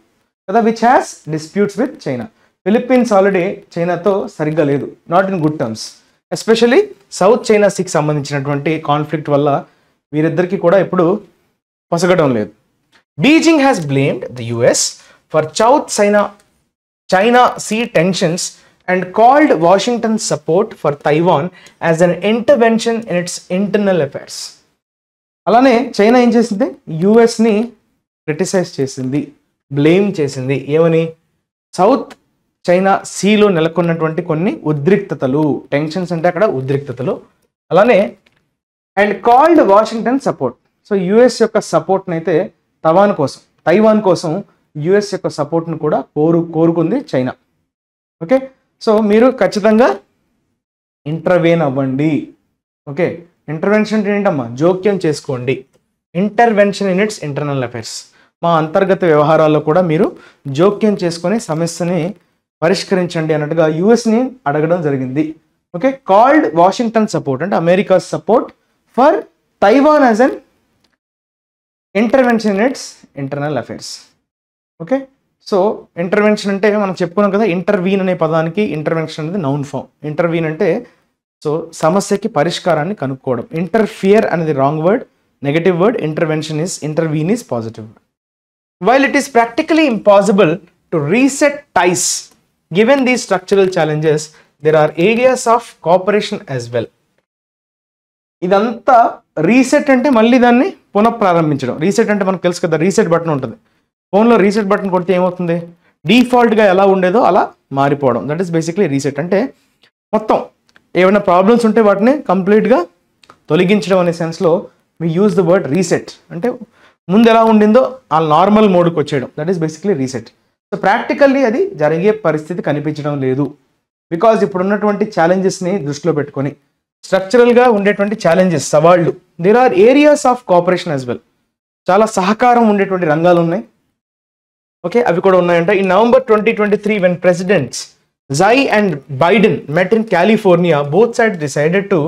కదా. Which has disputes with China. Philippines already చైనాతో సరిగ్గా లేదు, not in good terms. Especially South China సీకి సంబంధించినటువంటి కాన్ఫ్లిక్ట్ వల్ల వీరిద్దరికీ కూడా ఇప్పుడు పొసగడం లేదు. Beijing has blamed the US for South China Sea tensions and called Washington's support for Taiwan as an intervention in its internal affairs. అలానే China ఏం చేసింది? యుఎస్ని క్రిటిసైజ్ చేసింది, బ్లేమ్ చేసింది. ఏమని? సౌత్ చైనా సీలో నెలకొన్నటువంటి కొన్ని ఉద్రిక్తతలు, టెన్షన్స్ అంటే అక్కడ ఉద్రిక్తతలు. అలానే and called Washington support. So US యొక్క సపోర్ట్ని అయితే తైవాన్ కోసం యుఎస్ యొక్క సపోర్ట్ను కూడా కోరుకుంది చైనా. ఓకే, సో మీరు ఖచ్చితంగా ఇంటర్వేన్ అవ్వండి. ఓకే, ఇంటర్వెన్షన్ అంటే ఏంటమ్మా? జోక్యం చేసుకోండి. Intervention in its internal affairs. మా అంతర్గత వ్యవహారాల్లో కూడా మీరు జోక్యం చేసుకొని సమస్యని పరిష్కరించండి అన్నట్టుగా యుఎస్ని అడగడం జరిగింది. ఓకే, కాల్డ్ వాషింగ్టన్ సపోర్ట్ అంటే America support for Taiwan as an intervention in its internal affairs. Okay, so intervention అంటే మనం చెప్పుకున్నాం కదా, ఇంటర్వీన్ అనే పదానికి ఇంటర్వెన్షన్ అనేది నౌన్ ఫామ్. ఇంటర్వీన్ అంటే సో సమస్యకి పరిష్కారాన్ని కనుక్కోవడం. ఇంటర్ఫియర్ అనేది wrong word, negative word. Intervene is positive word. While it is practically impossible to reset ties given these structural challenges, there are areas of cooperation as well. ఇదంతా reset అంటే మళ్ళీ దాన్ని పునఃప్రారంభించడం. Reset అంటే మనకు తెలుసు కదా, రీసెట్ బటన్ ఉంటుంది ఫోన్లో. రీసెట్ బటన్ కొడితే ఏమవుతుంది? డిఫాల్ట్గా ఎలా ఉండేదో అలా మారిపోవడం. That is basically reset. అంటే మొత్తం ఏమైనా ప్రాబ్లమ్స్ ఉంటే వాటిని కంప్లీట్గా తొలగించడం అనే సెన్స్లో we use the word reset. అంటే ముందు ఎలా ఉండిందో ఆ నార్మల్ మోడ్కి వచ్చేయడం, that is basically reset. So practically అది జరిగే పరిస్థితి కనిపించడం లేదు. బికాజ్ ఇప్పుడు ఉన్నటువంటి ఛాలెంజెస్ని దృష్టిలో పెట్టుకొని స్ట్రక్చరల్గా ఉండేటువంటి ఛాలెంజెస్, సవాళ్ళు, there are areas of cooperation as well. చాలా సహకారం ఉండేటువంటి రంగాలు ఉన్నాయి. ఓకే, అవి కూడా ఉన్నాయంట. In November 2023 when presidents Xi and Biden met in California, both sides decided to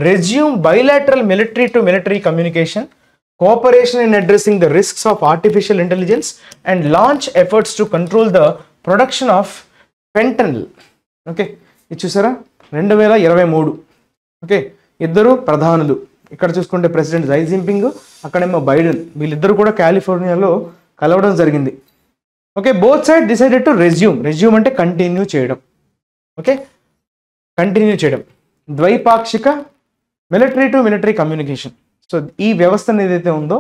resume bilateral military to military communication, cooperation in addressing the risks of artificial intelligence, and launch efforts to control the production of fentanyl. Okay, ఇది చూసారా 2023. Okay, ఇద్దరు ప్రధానులు, ఇక్కడ చూసుకుంటే president జై Jinping, అక్కడేమో Biden, వీళ్ళిద్దరు కూడా కాలిఫోర్నియాలో కలవడం జరిగింది. Okay, both side decided to resume అంటే కంటిన్యూ చేయడం. ఓకే, కంటిన్యూ చేయడం ద్వైపాక్షిక military to military communication. So ఈ వ్యవస్థ ఏదైతే ఉందో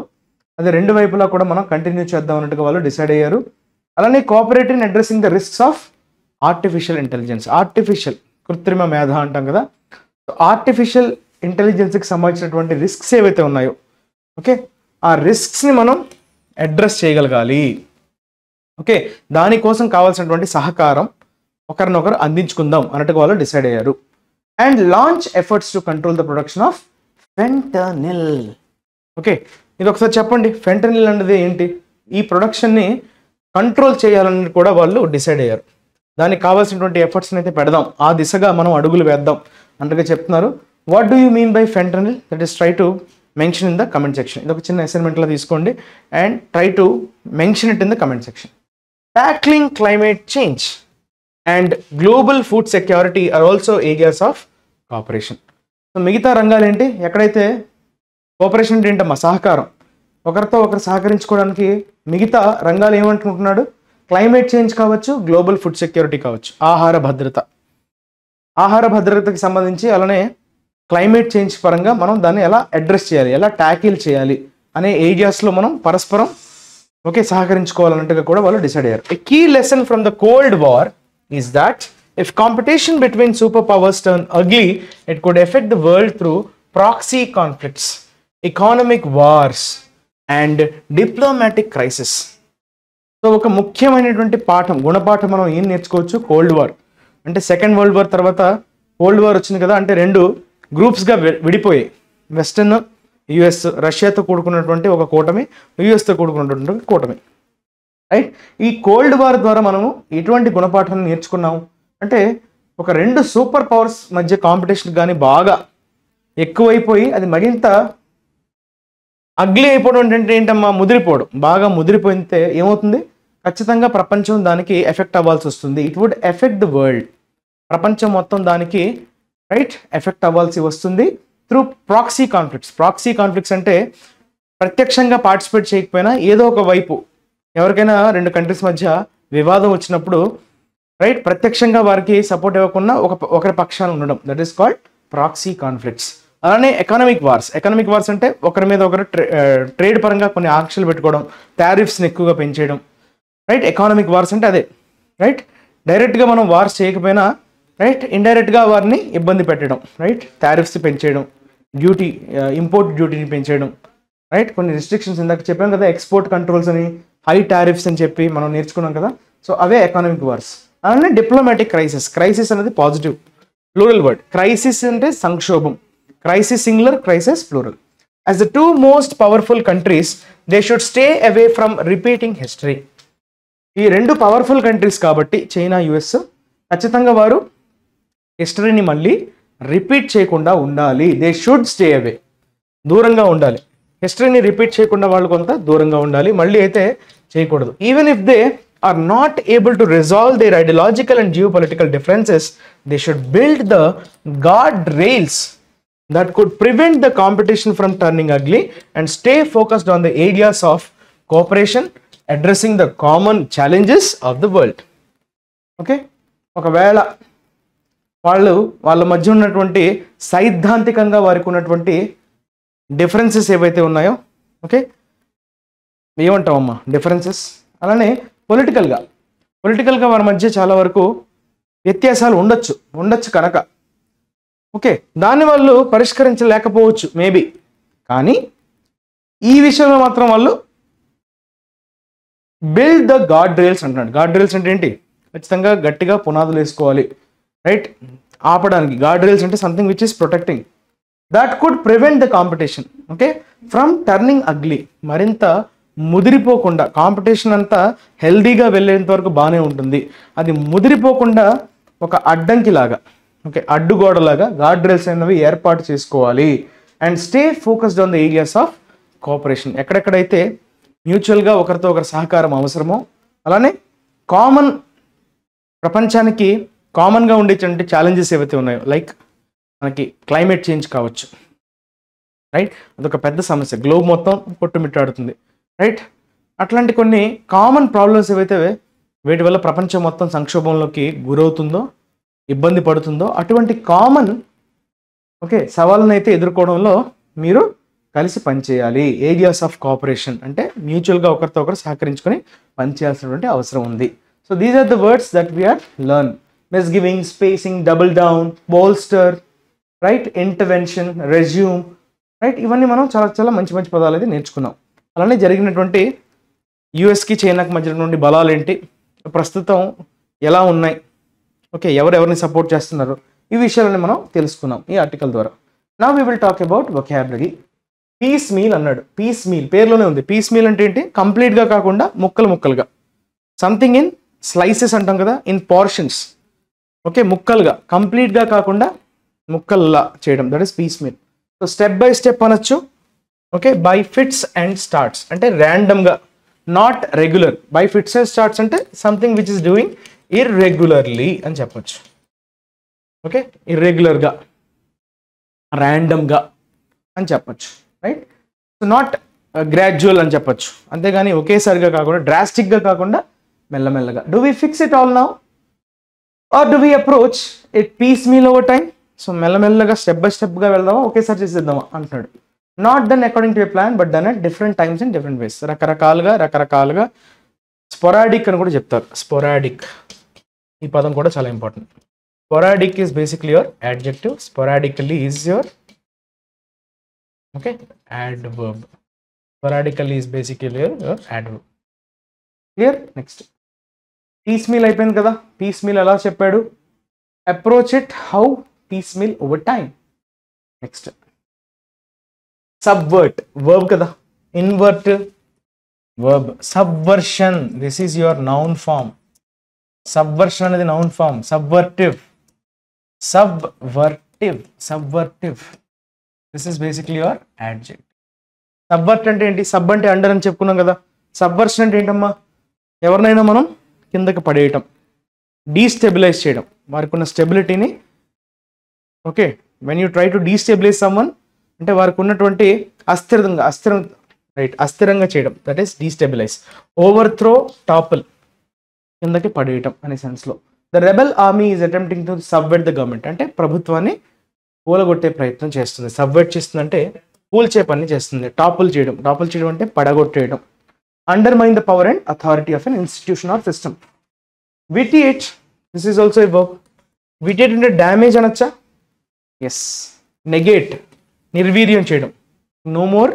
అది రెండు వైపులా కూడా మనం కంటిన్యూ చేద్దాం అన్నట్టుగా వాళ్ళు డిసైడ్ అయ్యారు. అలానే cooperate in addressing the risks of artificial intelligence. Artificial, కృత్రిమ మేధ అంటాం కదా. సో ఆర్టిఫిషియల్ ఇంటెలిజెన్స్కి సంబంధించినటువంటి రిస్క్స్ ఏవైతే ఉన్నాయో, ఓకే, ఆ రిస్క్స్ని మనం అడ్రస్ చేయగలగాలి. ఓకే, దానికోసం కావాల్సినటువంటి సహకారం ఒకరినొకరు అందించుకుందాం అన్నట్టుగా వాళ్ళు డిసైడ్ అయ్యారు. And launch efforts to control the production of fentanyl. Okay, ఇది ఒకసారి చెప్పండి, ఫెంటనిల్ అనేది ఏంటి? ఈ ప్రొడక్షన్ని కంట్రోల్ చేయాలని కూడా వాళ్ళు డిసైడ్ అయ్యారు. దానికి కావాల్సినటువంటి ఎఫర్ట్స్ని అయితే పెడదాం, ఆ దిశగా మనం అడుగులు వేద్దాం అన్నట్టుగా చెప్తున్నారు. What do you mean by fentanyl? That is try to mention in the comment section. ఇది ఒక చిన్న అసైన్మెంట్లో తీసుకోండి and try to mention it in the comment section. Tackling climate change and global food security are also areas of cooperation. So మిగతా రంగాలు ఏంటి? ఎక్కడైతే cooperation ఏంటమ్మా? సహకారం, ఒకరితో ఒకరు సహకరించుకోవడానికి. మిగతా రంగాలు ఏమంటుకుంటున్నాడు? క్లైమేట్ చేంజ్ కావచ్చు, గ్లోబల్ ఫుడ్ సెక్యూరిటీ కావచ్చు, ఆహార భద్రత. ఆహార భద్రతకి సంబంధించి అలానే క్లైమేట్ చేంజ్ పరంగా మనం దాన్ని ఎలా అడ్రస్ చేయాలి, ఎలా ట్యాకిల్ చేయాలి అనే ఏరియాస్లో మనం పరస్పరం ఓకే సహకరించుకోవాలన్నట్టుగా కూడా వాళ్ళు డిసైడ్ అయ్యారు. A key lesson from the Cold War is that if competition between superpowers turn ugly, it could affect the world through proxy conflicts, economic wars and diplomatic crisis. So ఒక ముఖ్యమైనటువంటి పాఠం, గుణపాఠం మనం ఏం నేర్చుకోవచ్చు? కోల్డ్ వార్ అంటే second world war తర్వాత cold war వచ్చింది కదా, అంటే రెండు గ్రూప్స్గా విడిపోయాయి. వెస్టర్న్ యుఎస్, రష్యాతో కూడుకున్నటువంటి ఒక కూటమి, యుఎస్తో కూడుకున్నటువంటి కూటమి, రైట్? ఈ కోల్డ్ వార్ ద్వారా మనము ఎటువంటి గుణపాఠాన్ని నేర్చుకున్నాం అంటే, ఒక రెండు సూపర్ పవర్స్ మధ్య కాంపిటీషన్ కానీ బాగా ఎక్కువైపోయి అది మరింత అగ్లీ అయిపోవడం అంటే ఏంటమ్మా? ముదిరిపోవడం. బాగా ముదిరిపోయితే ఏమవుతుంది? ఖచ్చితంగా ప్రపంచం దానికి ఎఫెక్ట్ అవ్వాల్సి వస్తుంది. It would effect the world. ప్రపంచం మొత్తం దానికి రైట్ ఎఫెక్ట్ అవ్వాల్సి వస్తుంది through proxy conflicts. Proxy conflicts అంటే ప్రత్యక్షంగా పార్టిసిపేట్ చేయకపోయినా ఏదో ఒక వైపు, ఎవరికైనా రెండు కంట్రీస్ మధ్య వివాదం వచ్చినప్పుడు రైట్ ప్రత్యక్షంగా వారికి సపోర్ట్ ఇవ్వకుండా ఒకరి పక్షాన ఉండడం, that is called proxy conflicts. అలానే ఎకనామిక్ వార్స్. ఎకనామిక్ వార్స్ అంటే ఒకరి మీద ఒకరు ట్రేడ్ పరంగా కొన్ని ఆంక్షలు పెట్టుకోవడం, టారిఫ్స్ని ఎక్కువగా పెంచేయడం, రైట్? ఎకనామిక్ వార్స్ అంటే అదే, రైట్? డైరెక్ట్గా మనం వార్స్ చేయకపోయినా రైట్ ఇండైరెక్ట్గా వారిని ఇబ్బంది పెట్టడం, రైట్? టారిఫ్స్ పెంచేయడం, డ్యూటీ, ఇంపోర్ట్ డ్యూటీని పెంచేయడం, రైట్? కొన్ని రిస్ట్రిక్షన్స్ ఇందాక చెప్పాం కదా, ఎక్స్పోర్ట్ కంట్రోల్స్ అని, హై టారిఫ్స్ అని చెప్పి మనం నేర్చుకున్నాం కదా. సో అవే ఎకనామిక్ వార్స్. అలానే డిప్లొమాటిక్ క్రైసిస్. క్రైసిస్ అనేది పాజిటివ్ ప్లూరల్ వర్డ్. క్రైసిస్ అంటే సంక్షోభం. Crisis singular, crisis plural. As the two most powerful countries they should stay away from repeating history. ఈ రెండు పవర్ఫుల్ కంట్రీస్ కాబట్టి చైనా, యుఎస్, ఖచ్చితంగా వారు హిస్టరీని మళ్ళీ రిపీట్ చేయకుండా ఉండాలి. దే షుడ్ స్టే అవే, దూరంగా ఉండాలి. హిస్టరీని రిపీట్ చేయకుండా వాళ్ళు కొంత దూరంగా ఉండాలి, మళ్ళీ అయితే చేయకూడదు. Even if they are not able to resolve their ideological and geopolitical differences, they should build the guardrails that could prevent the competition from turning ugly and stay focused on the areas of cooperation, addressing the common challenges of the world. Okay? ఒకవేళ వాళ్ళ మధ్య ఉన్నటువంటి సైద్ధాంతికంగా వారికి ఉన్నటువంటి differences ఏవైతే ఉన్నాయో, okay, ఏమంటామమ్మా differences. అలానే పొలిటికల్గా వారి మధ్య చాలా వరకు వ్యత్యాసాలు ఉండొచ్చు కనుక ఓకే, దాన్ని వాళ్ళు పరిష్కరించలేకపోవచ్చు మేబీ, కానీ ఈ విషయంలో మాత్రం వాళ్ళు బిల్డ్ ద గార్డ్ రైల్స్ అంటున్నాడు. గార్డ్ రైల్స్ అంటే ఏంటి? ఖచ్చితంగా గట్టిగా పునాదులు వేసుకోవాలి, రైట్? ఆపడానికి. గార్డ్ రైల్స్ అంటే something which is protecting that could prevent the competition, okay, from turning ugly. మరింత ముదిరిపోకుండా, కాంపిటీషన్ అంతా హెల్దీగా వెళ్ళేంత వరకు బాగానే ఉంటుంది, అది ముదిరిపోకుండా ఒక అడ్డంకి లాగా, ఓకే, అడ్డుగోడలాగా గార్డ్ రైల్స్ అనేవి ఏర్పాటు చేసుకోవాలి. And stay focused on the areas of cooperation. ఎక్కడెక్కడైతే మ్యూచువల్గా ఒకరితో ఒకరి సహకారం అవసరమో, అలానే కామన్, ప్రపంచానికి కామన్గా ఉండేటువంటి ఛాలెంజెస్ ఏవైతే ఉన్నాయో, లైక్ మనకి క్లైమేట్ చేంజ్ కావచ్చు, రైట్? అదొక పెద్ద సమస్య, గ్లోబ్ మొత్తం కొట్టుమిట్టాడుతుంది, రైట్? అట్లాంటి కొన్ని కామన్ ప్రాబ్లమ్స్ ఏవైతే వీటి వల్ల ప్రపంచం మొత్తం సంక్షోభంలోకి గురవుతుందో, ఇబ్బంది పడుతుందో, అటువంటి కామన్, ఓకే, సవాళ్ళను అయితే ఎదుర్కోవడంలో మీరు కలిసి పనిచేయాలి. ఏరియాస్ ఆఫ్ కోఆపరేషన్ అంటే మ్యూచువల్గా ఒకరితో ఒకరు సహకరించుకొని పనిచేయాల్సినటువంటి అవసరం ఉంది. So these are the words that we are learn. Misgiving, spacing, double down, bolster, right, intervention, resume, right? ఇవన్నీ మనం చాలా చాలా మంచి మంచి పదాలు అయితే నేర్చుకున్నాం. అలానే జరిగినటువంటి యుఎస్కి చైనాకి మధ్యనటువంటి బలాలు ఏంటి, ప్రస్తుతం ఎలా ఉన్నాయి, ఓకే, ఎవరెవరిని సపోర్ట్ చేస్తున్నారు, ఈ విషయాలని మనం తెలుసుకున్నాం ఈ ఆర్టికల్ ద్వారా. Now we will talk about vocabulary. Piecemeal అన్నాడు. పీస్ మీల్ పేరులోనే ఉంది. పీస్ మీల్ అంటే ఏంటి? కంప్లీట్గా కాకుండా ముక్కలు ముక్కలుగా, సంథింగ్ ఇన్ స్లైసెస్ అంటాం కదా, ఇన్ పోర్షన్స్, ఓకే, ముక్కలుగా, కంప్లీట్గా కాకుండా ముక్కల్లా చేయడం, that is piecemeal. So step by step అనొచ్చు, okay. By fits and starts అంటే ర్యాండమ్గా, not regular. By fits and starts అంటే something which is doing irregularly అని చెప్పొచ్చు, ఓకే, ఇర్రెగ్యులర్గా, ర్యాండమ్గా అని చెప్పొచ్చు, రైట్? సో నాట్ గ్రాడ్యువల్ అని చెప్పొచ్చు, అంతేగాని ఒకేసారిగా కాకుండా, డ్రాస్టిక్గా కాకుండా మెల్లమెల్లగా. Do we fix it all now or do we approach it piecemeal over time? So మెల్లమెల్లగా స్టెప్ బై స్టెప్గా వెళ్దామా, ఒకేసారి చేసేద్దామా అంటున్నాడు. Not done according to a plan but done at different times and different ways. రకరకాలుగా sporadic అని కూడా చెప్తారు. స్పొరాడిక్, ఈ పదం కూడా చాలా important. Sporadic is basically your adjective, sporadically is your, okay, adverb. Sporadically is basically your adverb. Clear? Next piecemeal అయిపోయింది కదా. పీస్ మీల్ ఎలా చెప్పాడు? Approach it how piecemeal over time. Next subvert, verb కదా, invert verb. Subversion, this is your noun form. Subversion అనేది noun form. Subversive, this is basically your adjective. Subvert అంటే ఏంటి? Sub అంటే under అని చెప్పుకున్నాం కదా. సబ్వర్షన్ అంటే ఏంటమ్మా? ఎవరినైనా మనం కిందకి పడేయటం, డీస్టెబిలైజ్ చేయడం, వారికి ఉన్న స్టెబిలిటీని, okay, when you try to destabilise someone అంటే వారికి ఉన్నటువంటి అస్థిరంగా చేయడం, that is destabilise. Overthrow, topple, కిందకి పడేయటం అనే సెన్స్లో. The rebel army is attempting to subvert the government అంటే ప్రభుత్వాన్ని కూలగొట్టే ప్రయత్నం చేస్తుంది. సబ్వర్ట్ చేస్తుందంటే కూల్చే పని చేస్తుంది. టాపుల్ చేయడం అంటే పడగొట్టేయడం. Undermine the power and authority of an institution or system. Vitiate, this is also a verb. Vitiate అంటే డ్యామేజ్ అనొచ్చా? ఎస్. నెగేట్, నిర్వీర్యం చేయడం, నో మోర్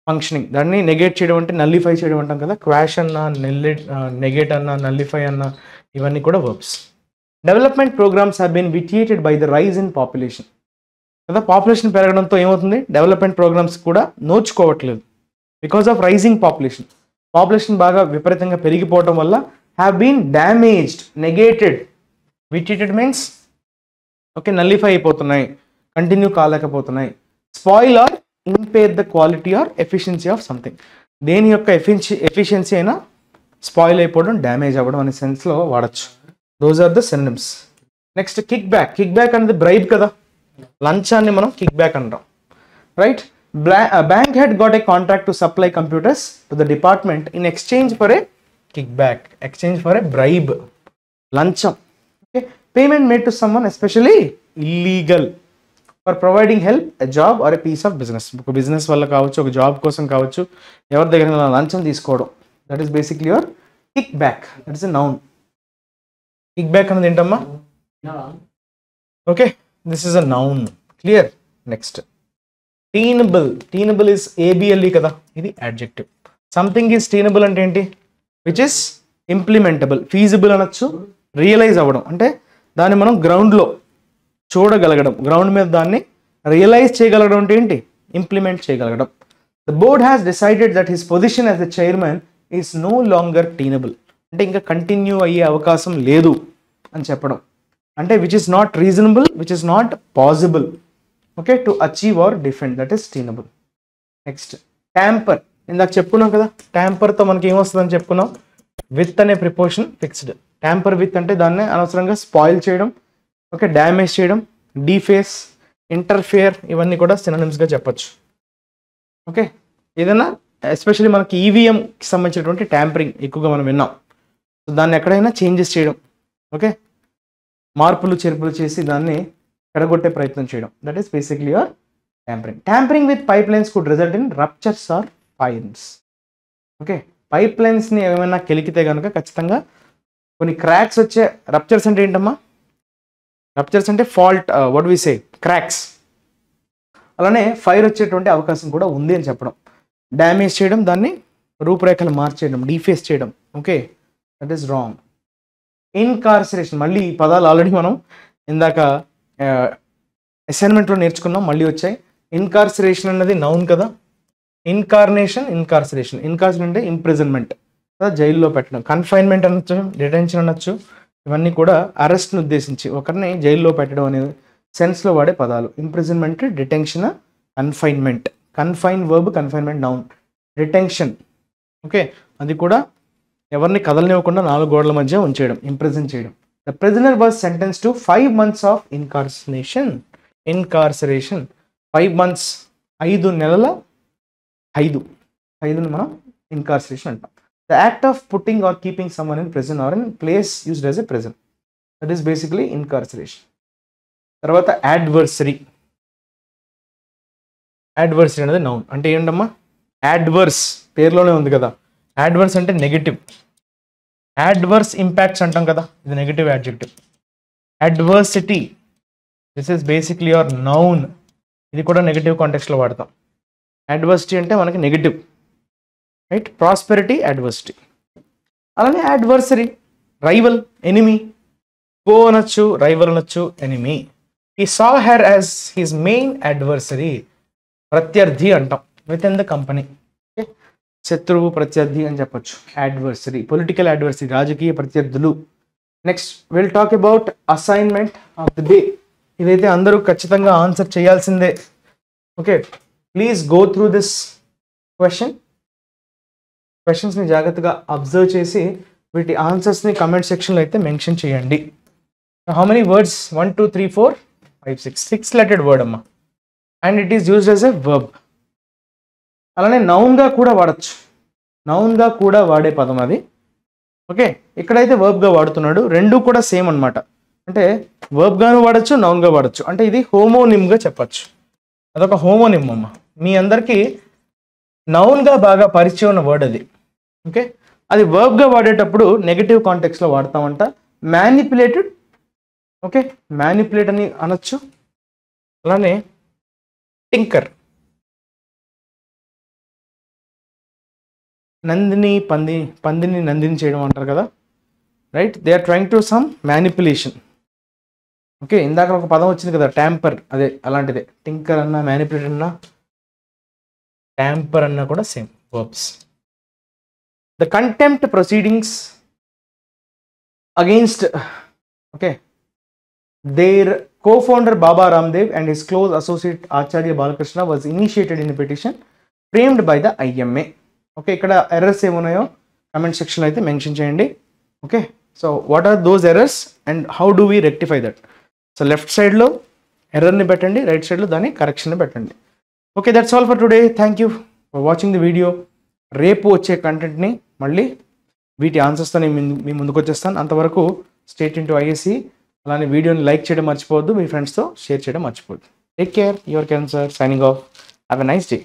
ఫంక్షనింగ్, దాన్ని నెగేట్ చేయడం అంటే నల్లిఫై చేయడం అంటాం కదా. క్వాష్ అన్నా, నెగేట్ అన్నా, నల్లిఫై అన్నా, ఇవన్నీ కూడా verbs. Development programmes have been vitiated by the rise in population కదా. పాపులేషన్ పెరగడంతో ఏమవుతుంది? డెవలప్మెంట్ ప్రోగ్రామ్స్ కూడా నోచుకోవట్లేదు. బికాస్ ఆఫ్ రైజింగ్ పాపులేషన్ బాగా విపరీతంగా పెరిగిపోవడం వల్ల have been damaged, negated. Vitiated means, okay, nullify అయిపోతున్నాయి, కంటిన్యూ కాలేకపోతున్నాయి. Spoil or impair the quality or efficiency of something. దేని యొక్క ఎఫిషియన్సీ అయినా స్పాయిల్ అయిపోవడం, డ్యామేజ్ అవ్వడం అనే సెన్స్లో వాడచ్చు. Those are the synonyms. Next kickback అనేది బ్రైబ్ కదా. లంచాన్ని మనం కిక్ బ్యాక్ అంటాం, right? Bank head got a contract to supply computers to the department in exchange for a kickback, exchange for a bribe, లంచం. Okay, payment made to someone especially illegal for providing help, a job or a piece of business. ఒక business వల్ల కావచ్చు, ఒక job కోసం కావచ్చు, ఎవరి దగ్గర లంచం తీసుకోవడం, that is basically your kickback. That is a noun. Kickback అనేది ఏంటమ్మా? Okay, this is a noun. Clear? Next tenable. Tenable is ABLE కదా, ఇది యాడ్జెక్టివ్. సంథింగ్ ఈజ్ టీనబుల్ అంటే ఏంటి? విచ్ ఇస్ ఇంప్లిమెంటబుల్, ఫీజిబుల్ అనొచ్చు, realise అవ్వడం అంటే దాన్ని మనం గ్రౌండ్లో చూడగలగడం, గ్రౌండ్ మీద దాన్ని రియలైజ్ చేయగలగడం అంటే ఏంటి, ఇంప్లిమెంట్ చేయగలగడం. The board has decided that his position as the chairman is no longer tenable అంటే ఇంకా కంటిన్యూ అయ్యే అవకాశం లేదు అని చెప్పడం. అంటే which is not reasonable, which is not possible okay to achieve or defend, that is tenable. Next tamper, ఇందాక చెప్పుకున్నాం కదా, ట్యాంపర్తో మనకి ఏమొస్తుందని చెప్పుకున్నాం, విత్ అనే ప్రిపోజిషన్ ఫిక్స్డ్. ట్యాంపర్ విత్ అంటే దాన్ని అనవసరంగా స్పాయిల్ చేయడం, ఓకే, డ్యామేజ్ చేయడం, డీఫేస్, ఇంటర్ఫియర్, ఇవన్నీ కూడా సినోనిమ్స్గా చెప్పచ్చు. ఓకే, ఏదైనా ఎస్పెషల్లీ మనకి ఈవీఎంకి సంబంధించినటువంటి ట్యాంపరింగ్ ఎక్కువగా మనం విన్నాం. సో దాన్ని ఎక్కడైనా చేంజెస్ చేయడం, ఓకే, మార్పులు చేర్పులు చేసి దాన్ని ఎడగొట్టే ప్రయత్నం చేయడం, that is basically your tampering. Tampering with pipelines could result in ruptures or fires. Okay, pipe లైన్స్ని ఏమైనా కెలికితే కనుక ఖచ్చితంగా కొన్ని క్రాక్స్ వచ్చే, రప్చర్స్ అంటే ఏంటమ్మా, రప్చర్స్ అంటే fault, what we say, cracks, అలానే ఫైర్ వచ్చేటువంటి అవకాశం కూడా ఉంది అని చెప్పడం. డ్యామేజ్ చేయడం, దాన్ని రూపురేఖలు మార్చేయడం, డీఫేస్ చేయడం, ఓకే, దట్ ఈస్ రాంగ్. ఇన్కార్సరేషన్, మళ్ళీ ఈ పదాలు ఆల్రెడీ మనం ఇందాక అసైన్మెంట్లో నేర్చుకున్నాం, మళ్ళీ వచ్చాయి. ఇన్కార్సరేషన్ అన్నది నౌన్ కదా, ఇన్కార్నేషన్, ఇన్కార్సరేషన్. ఇన్కార్సరేషన్ అంటే ఇంప్రిజన్మెంట్ కదా, జైల్లో పెట్టడం. కన్ఫైన్మెంట్ అనొచ్చు, డిటెన్షన్ అనొచ్చు, ఇవన్నీ కూడా అరెస్ట్ని ఉద్దేశించి ఒకరిని జైల్లో పెట్టడం అనే సెన్స్లో వాడే పదాలు. Imprisonment, detention, confinement. Confine verb, confinement noun. Detention okay, అది కూడా ఎవరిని కదలనివ్వకుండా 4 గోడల మధ్య ఉంచేయడం, ఇంప్రిజన్ చేయడం. The prisoner was sentence to 5 months of incarceration. 5 months, 5 నెలల 5ని మనం ఇన్కార్సరేషన్ అంటాం. The act of putting or keeping someone in prison or in place used as a prison, that is basically incarceration. తర్వాత adversary. Adversary అనేది noun. అంటే ఏంటమ్మా, adverse పేరులోనే ఉంది కదా, యాడ్వర్స్ అంటే నెగిటివ్. యాడ్వర్స్ ఇంపాక్ట్స్ అంటాం కదా, ఇది negative adjective. Adversity, this is basically your noun, ఇది కూడా నెగిటివ్ కాంటెక్స్లో వాడతాం. అడ్వర్సిటీ అంటే మనకి నెగిటివ్, రైట్. Prosperity, adversity. అలానే అడ్వర్సరీ, రైవల్, ఎనిమీ. ఫో అనొచ్చు, రైవల్ అనొచ్చు, ఎనిమీ. ఈ saw her as his main adversary, ప్రత్యర్థి అంటాం, with in the company. Okay, శత్రువు, ప్రత్యర్థి అని చెప్పొచ్చు. అడ్వర్సరీ, పొలిటికల్ అడ్వర్సరీ, రాజకీయ ప్రత్యర్థులు. Next will talk about assignment of the day. ఇదైతే అందరూ ఖచ్చితంగా ఆన్సర్ చేయాల్సిందే. Okay, please go through this క్వశ్చన్స్ని జాగ్రత్తగా అబ్జర్వ్ చేసి వీటి ఆన్సర్స్ని కమెంట్ సెక్షన్లో అయితే మెన్షన్ చేయండి. హౌ మెనీ వర్డ్స్, 1 2 3 4 5 6 6 లెటెడ్ వర్డ్ అమ్మా, and it is used as a verb. అలానే నౌన్గా కూడా వాడచ్చు, నౌన్గా కూడా వాడే పదం అది. ఓకే, ఇక్కడైతే వర్బ్గా వాడుతున్నాడు, రెండు కూడా సేమ్ అనమాట. అంటే వర్బ్గాను వాడచ్చు, నౌన్గా వాడచ్చు. అంటే ఇది హోమోనిమ్గా చెప్పచ్చు, అదొక హోమోనిమ్ అమ్మ. మీ అందరికీ నౌన్గా బాగా పరిచయం ఉన్న వర్డ్ అది. ఓకే, అది వర్బ్గా వాడేటప్పుడు నెగటివ్ కాంటెక్స్లో వాడతామంట. మ్యానిపులేటెడ్, ఓకే, మ్యానిపులేట్ అని అనొచ్చు. అలానే టింకర్, నందిని, పందిని నందిని చేయడం అంటారు కదా, right. They are trying to some manipulation. Okay, ఇందాక ఒక పదం వచ్చింది కదా, ట్యాంపర్, అదే అలాంటిదే. టింకర్ అన్నా, మ్యానిపులేట్ అన్నా, ట్యాంపర్ అన్నా కూడా same verbs. The contempt proceedings against, okay, their co-founder Baba Ramdev and his close associate Acharya Balakrishna was initiated in a petition framed by the IMA. Okay, ఇక్కడ errors ఏమున్నాయో comment సెక్షన్లో అయితే mention చేయండి. Okay, so what are those errors and how do we rectify that. So left సైడ్లో ఎర్రర్ని పెట్టండి, right సైడ్లో దాని కరెక్షన్ని పెట్టండి. Okay, that's all for today. Thank you for watching the video. రేపు వచ్చే కంటెంట్ని మళ్ళీ వీటి ఆన్సర్స్తో నేను మీ ముందుకు వచ్చేస్తాను. అంతవరకు స్టే ట్యూన్డ్ టు ISE. అలానే వీడియోని లైక్ చేయడం మర్చిపోవద్దు, మీ ఫ్రెండ్స్తో షేర్ చేయడం మర్చిపోవద్దు. Take care, your Kiran sir signing off. Have a nice day.